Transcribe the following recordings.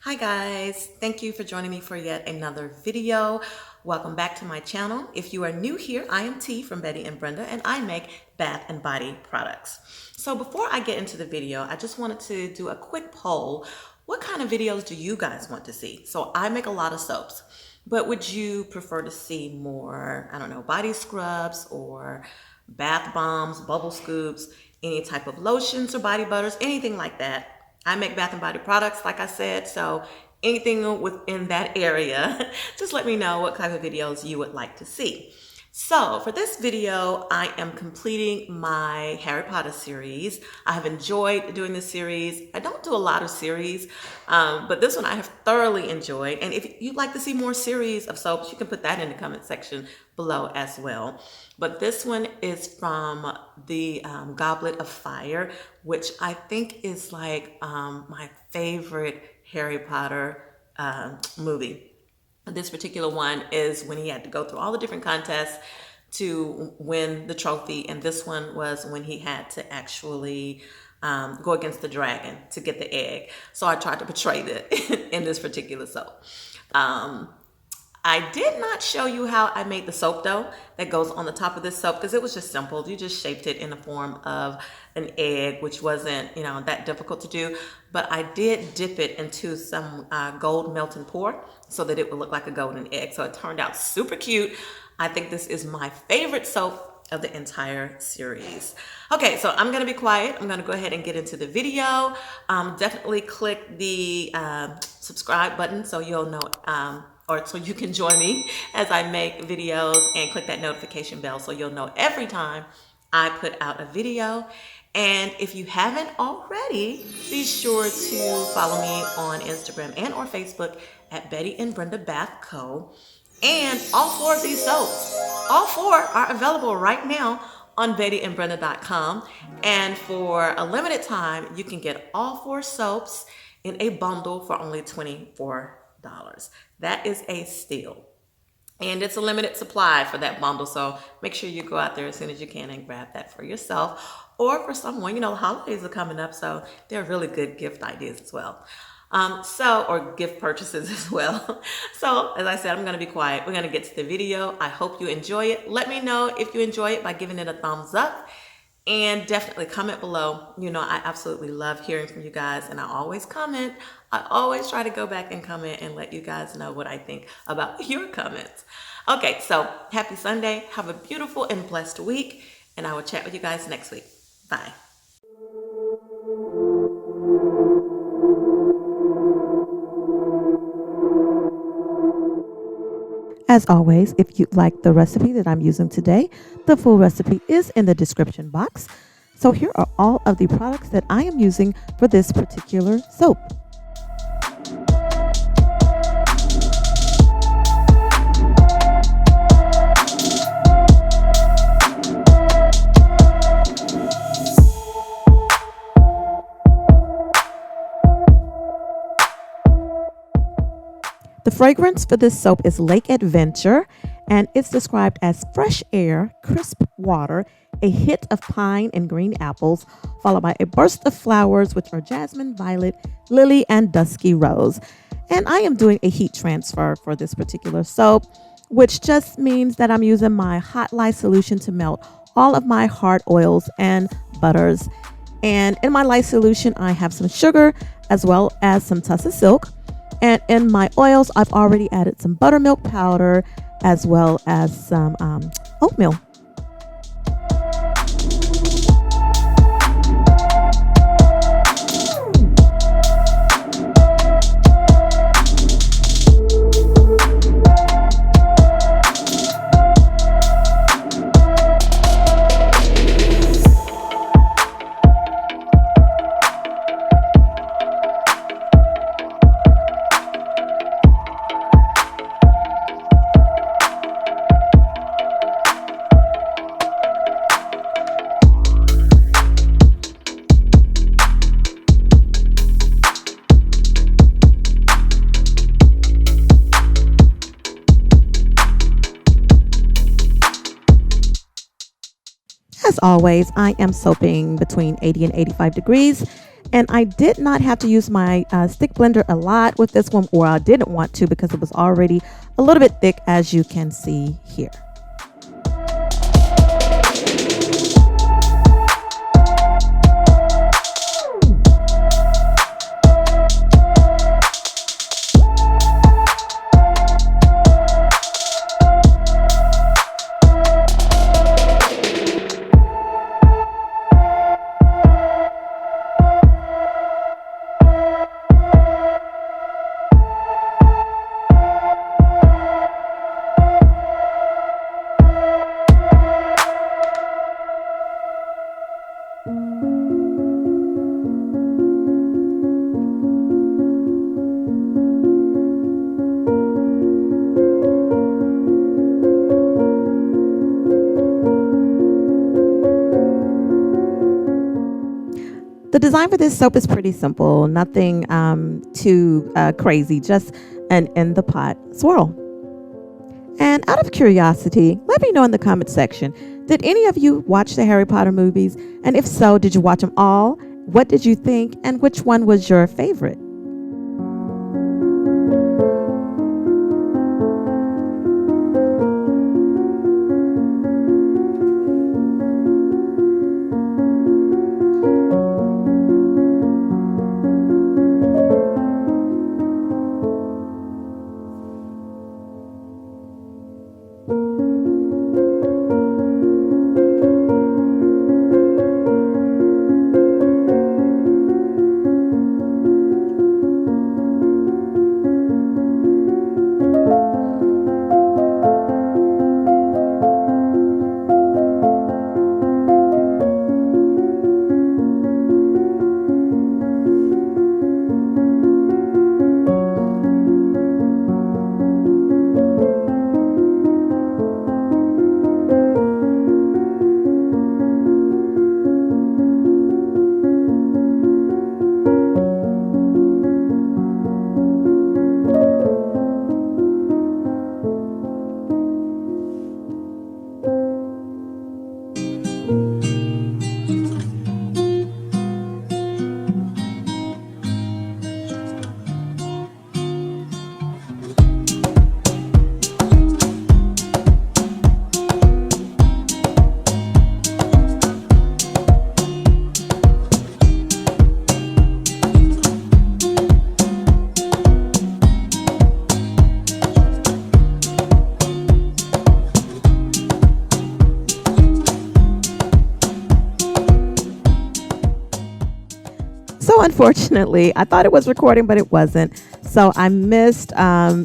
Hi guys, thank you for joining me for yet another video. Welcome back to my channel. If you are new here, I am T from Betty and Brenda and I make bath and body products. So before I get into the video, I just wanted to do a quick poll. What kind of videos do you guys want to see? So I make a lot of soaps, but would you prefer to see more, I don't know, body scrubs or bath bombs, bubble scoops, any type of lotions or body butters, anything like that? I make bath and body products, like I said, so anything within that area, just let me know what kind of videos you would like to see. So for this video, I am completing my Harry Potter series. I have enjoyed doing this series. I don't do a lot of series, but this one I have thoroughly enjoyed. And if you'd like to see more series of soaps, you can put that in the comment section below as well. But this one is from the Goblet of Fire, which I think is like my favorite Harry Potter movie. This particular one is when he had to go through all the different contests to win the trophy, and this one was when he had to actually go against the dragon to get the egg. So I tried to portray that in this particular soap. I did not show you how I made the soap dough that goes on the top of this soap because it was just simple. You just shaped it in the form of an egg, which wasn't, that difficult to do. But I did dip it into some gold melt and pour so that it would look like a golden egg. So it turned out super cute. I think this is my favorite soap of the entire series. Okay, so I'm gonna be quiet. I'm gonna go ahead and get into the video. Definitely click the subscribe button so you'll know, or so you can join me as I make videos, and click that notification bell so you'll know every time I put out a video. And if you haven't already, be sure to follow me on Instagram and or Facebook at Betty and Brenda Bath Co. And all four of these soaps, all four are available right now on bettyandbrenda.com. And for a limited time, you can get all four soaps in a bundle for only $24. That is a steal. And it's a limited supply for that bundle, so make sure you go out there as soon as you can and grab that for yourself or for someone. The holidays are coming up, so they're really good gift ideas as well. Or gift purchases as well. So as I said, I'm going to be quiet. We're going to get to the video. I hope you enjoy it. Let me know if you enjoy it by giving it a thumbs up. And definitely comment below. I absolutely love hearing from you guys, and I always comment. I always try to go back and comment and let you guys know what I think about your comments. Okay, so happy Sunday. Have a beautiful and blessed week, and I will chat with you guys next week. Bye. As always, if you'd like the recipe that I'm using today, the full recipe is in the description box. So here are all of the products that I am using for this particular soap. The fragrance for this soap is Lake Adventure, and it's described as fresh air, crisp water, a hit of pine and green apples, followed by a burst of flowers, which are jasmine, violet, lily, and dusky rose. And I am doing a heat transfer for this particular soap, which just means that I'm using my hot lye solution to melt all of my hard oils and butters. And in my lye solution, I have some sugar as well as some tussah silk. And in my oils, I've already added some buttermilk powder as well as some oatmeal. As always, I am soaping between 80 and 85 degrees, And I did not have to use my stick blender a lot with this one, or I didn't want to because it was already a little bit thick, as you can see here. The design for this soap is pretty simple, nothing too crazy, just an in the pot swirl. And out of curiosity, let me know in the comment section, did any of you watch the Harry Potter movies? And if so, did you watch them all? What did you think? And which one was your favorite? So unfortunately, I thought it was recording, but it wasn't. So I missed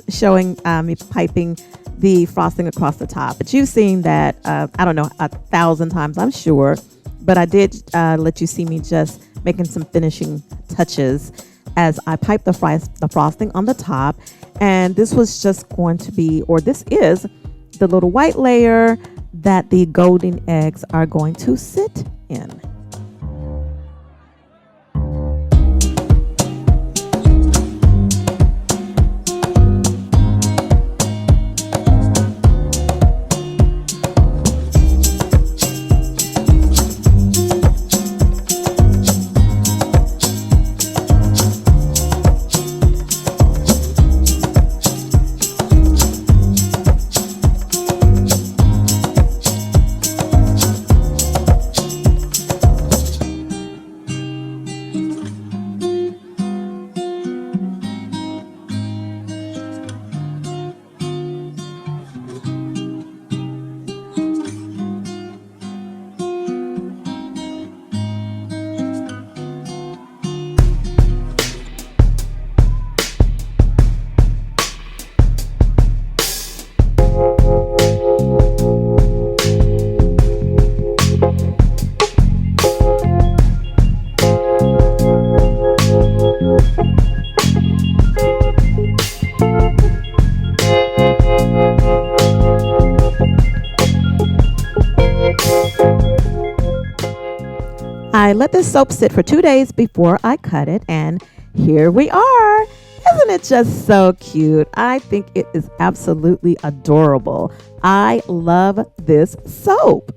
showing me piping the frosting across the top. But you've seen that, I don't know, 1,000 times, I'm sure. But I did let you see me just making some finishing touches as I pipe the frosting on the top. And this was just going to be, or this is, the little white layer that the golden eggs are going to sit in. I let this soap sit for 2 days before I cut it, and here we are. Isn't it just so cute? I think it is absolutely adorable. I love this soap.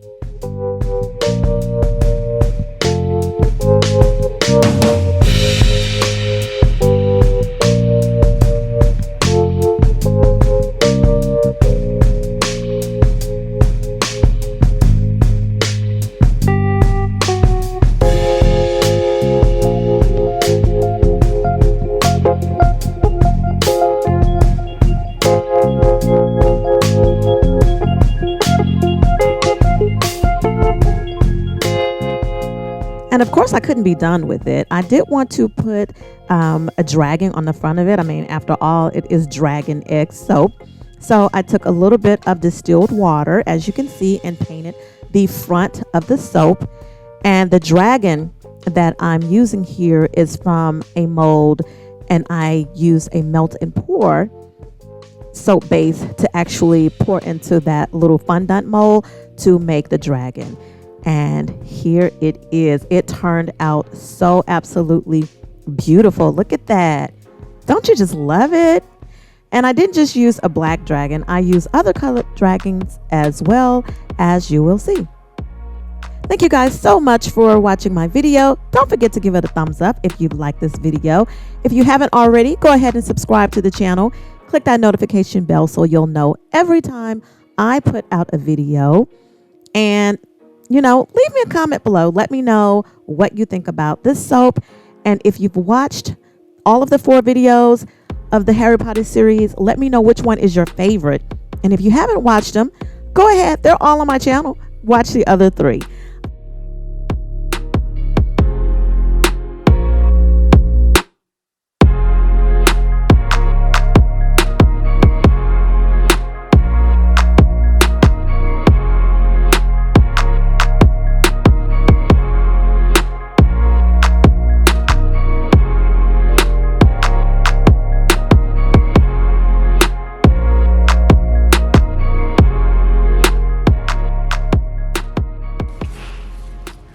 And of course, I couldn't be done with it. I did want to put a dragon on the front of it. I mean, after all, it is dragon egg soap. So I took a little bit of distilled water, as you can see, and painted the front of the soap. And the dragon that I'm using here is from a mold, and I use a melt and pour soap base to actually pour into that little fondant mold to make the dragon. And here it is. It turned out so absolutely beautiful. Look at that. Don't you just love it? And I didn't just use a black dragon. I use other colored dragons as well, as you will see. Thank you guys so much for watching my video. Don't forget to give it a thumbs up if you like this video. If you haven't already, go ahead and subscribe to the channel. Click that notification bell so you'll know every time I put out a video. And, you know, leave me a comment below. Let me know what you think about this soap. And if you've watched all of the 4 videos of the Harry Potter series, let me know which one is your favorite. And if you haven't watched them, go ahead. They're all on my channel. Watch the other 3.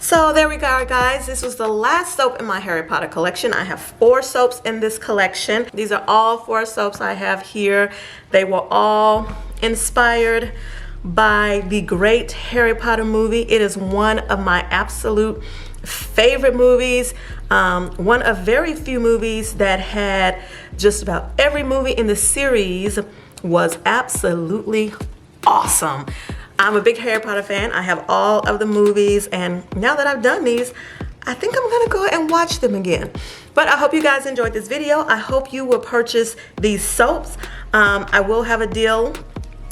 So there we go, guys. This was the last soap in my Harry Potter collection. I have 4 soaps in this collection. These are all 4 soaps I have here. They were all inspired by the great Harry Potter movie. It is one of my absolute favorite movies. One of very few movies that had just about every movie in the series was absolutely awesome. I'm a big Harry Potter fan. I have all of the movies, and now that I've done these, I think I'm gonna go and watch them again. But I hope you guys enjoyed this video. I hope you will purchase these soaps. I will have a deal.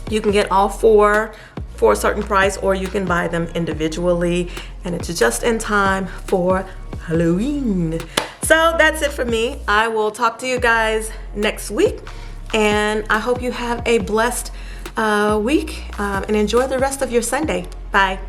You can get all 4 for a certain price, or you can buy them individually, and it's just in time for Halloween. So that's it for me. I will talk to you guys next week, and I hope you have a blessed week and enjoy the rest of your Sunday. Bye.